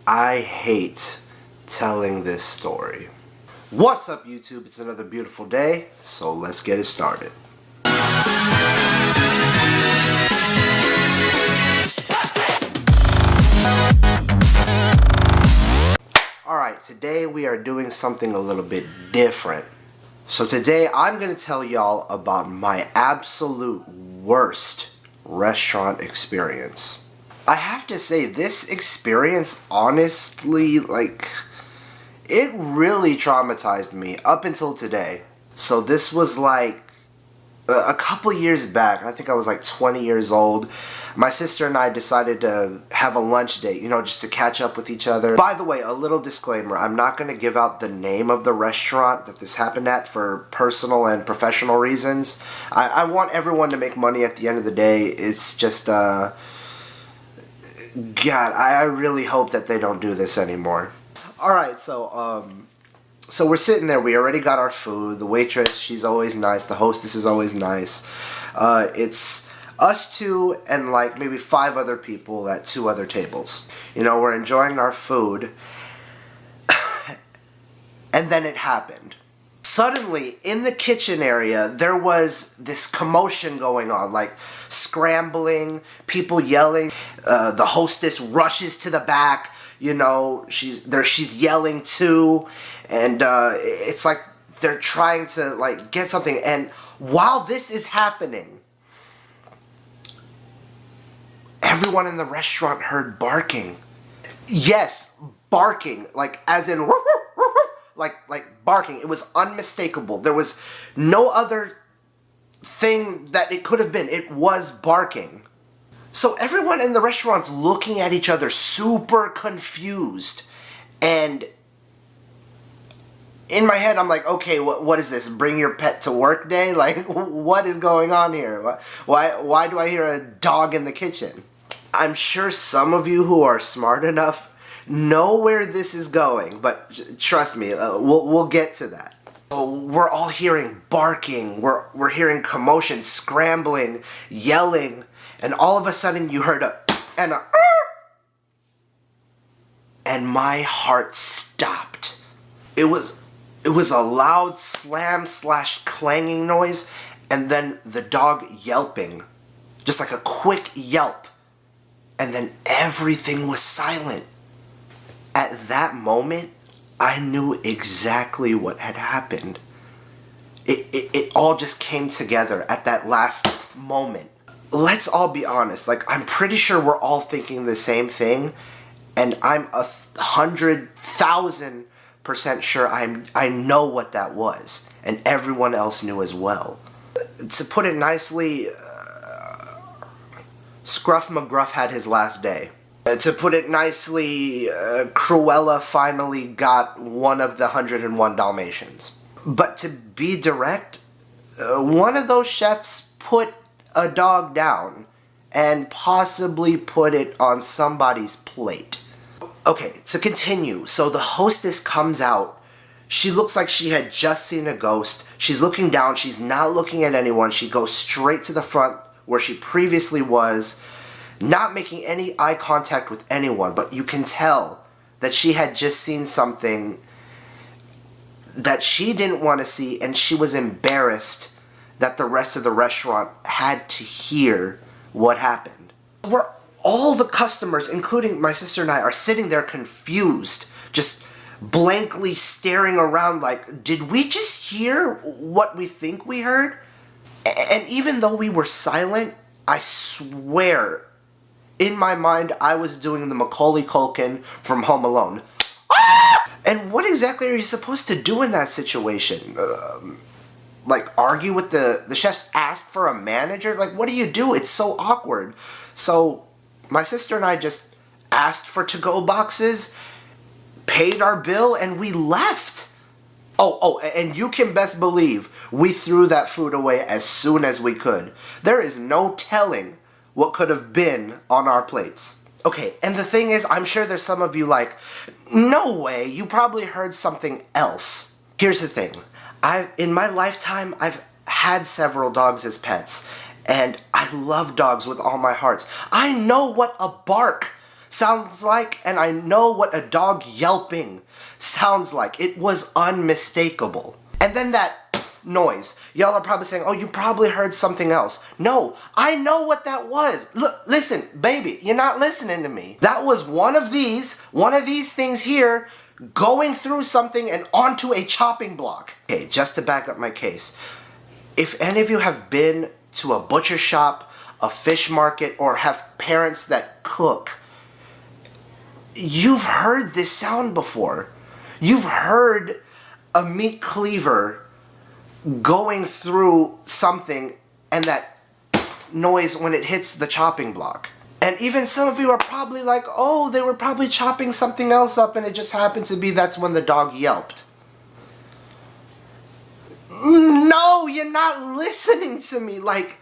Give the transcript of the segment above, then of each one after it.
I hate telling this story. What's up, YouTube? It's another beautiful day, so let's get it started. Alright, today we are doing something a little bit different. So today I'm going to tell y'all about my absolute worst restaurant experience. I have to say, this experience, honestly, it really traumatized me up until today. So this was like a couple years back. I think I was like 20 years old. My sister and I decided to have a lunch date, just to catch up with each other. By the way, a little disclaimer, I'm not going to give out the name of the restaurant that this happened at for personal and professional reasons. I want everyone to make money at the end of the day. It's just, God, I really hope that they don't do this anymore. Alright, so we're sitting there. We already got our food. The waitress, she's always nice. The hostess is always nice. It's us two and like maybe 5 other people at 2 other tables. We're enjoying our food. And then it happened. Suddenly, in the kitchen area, there was this commotion going on, like scrambling, people yelling. The hostess rushes to the back, she's yelling too, and it's like they're trying to get something. And while this is happening, everyone in the restaurant heard barking. Yes, barking, as in like barking. It was unmistakable. There was no other thing that it could have been. It was barking. So everyone in the restaurant's looking at each other super confused. And in my head, I'm like, okay, what is this? Bring your pet to work day? What is going on here? Why do I hear a dog in the kitchen? I'm sure some of you who are smart enough know where this is going, but trust me, we'll get to that. So we're all hearing barking, we're hearing commotion, scrambling, yelling, and all of a sudden you heard and my heart stopped. It was a loud slam/clanging noise, and then the dog yelping, just like a quick yelp, and then everything was silent. At that moment, I knew exactly what had happened. It all just came together at that last moment. Let's all be honest. I'm pretty sure we're all thinking the same thing, and I'm 100,000% sure I know what that was, and everyone else knew as well. To put it nicely, Scruff McGruff had his last day. To put it nicely, Cruella finally got one of the 101 Dalmatians. But to be direct, one of those chefs put a dog down and possibly put it on somebody's plate. Okay, to continue, so the hostess comes out. She looks like she had just seen a ghost. She's looking down, she's not looking at anyone. She goes straight to the front where she previously was, not making any eye contact with anyone, but you can tell that she had just seen something that she didn't want to see, and she was embarrassed that the rest of the restaurant had to hear what happened. Where all the customers, including my sister and I, are sitting there confused, just blankly staring around like, did we just hear what we think we heard? And even though we were silent, I swear, in my mind, I was doing the Macaulay Culkin from Home Alone. Ah! And what exactly are you supposed to do in that situation? Argue with the chefs, ask for a manager? What do you do? It's so awkward. So my sister and I just asked for to-go boxes, paid our bill, and we left. Oh, and you can best believe we threw that food away as soon as we could. There is no telling what could have been on our plates. Okay, and the thing is, I'm sure there's some of you no way, you probably heard something else. Here's the thing. In my lifetime, I've had several dogs as pets, and I love dogs with all my heart. I know what a bark sounds like, and I know what a dog yelping sounds like. It was unmistakable. And then that noise. Y'all are probably saying, oh, you probably heard something else. No, I know what that was. Look, listen, baby, you're not listening to me. That was one of these things here going through something and onto a chopping block. Okay, just to back up my case, if any of you have been to a butcher shop, a fish market, or have parents that cook, you've heard this sound before. You've heard a meat cleaver going through something and that noise when it hits the chopping block. And even some of you are probably like, oh, they were probably chopping something else up and it just happened to be that's when the dog yelped. No, you're not listening to me. Like,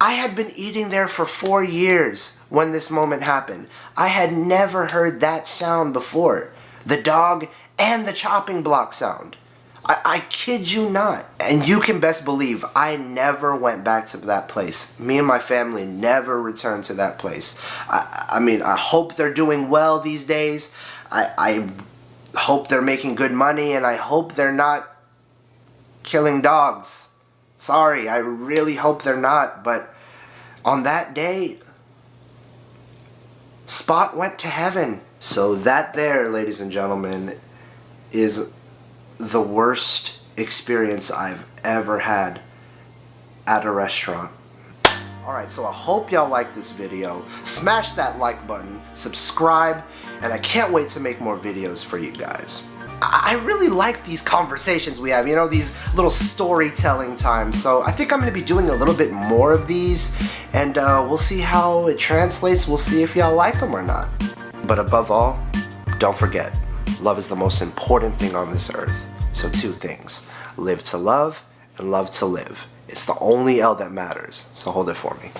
I had been eating there for 4 years when this moment happened. I had never heard that sound before. The dog and the chopping block sound. I kid you not. And you can best believe I never went back to that place. Me and my family never returned to that place. I mean, I hope they're doing well these days. I hope they're making good money, and I hope they're not killing dogs. Sorry, I really hope they're not, but on that day, Spot went to heaven. So that there, ladies and gentlemen, is the worst experience I've ever had at a restaurant. Alright, so I hope y'all like this video. Smash that like button, subscribe, and I can't wait to make more videos for you guys. I really like these conversations we have, you know, these little storytelling times. So I think I'm going to be doing a little bit more of these, and we'll see how it translates. We'll see if y'all like them or not. But above all, don't forget, love is the most important thing on this earth. So 2 things, live to love and love to live. It's the only L that matters, so hold it for me.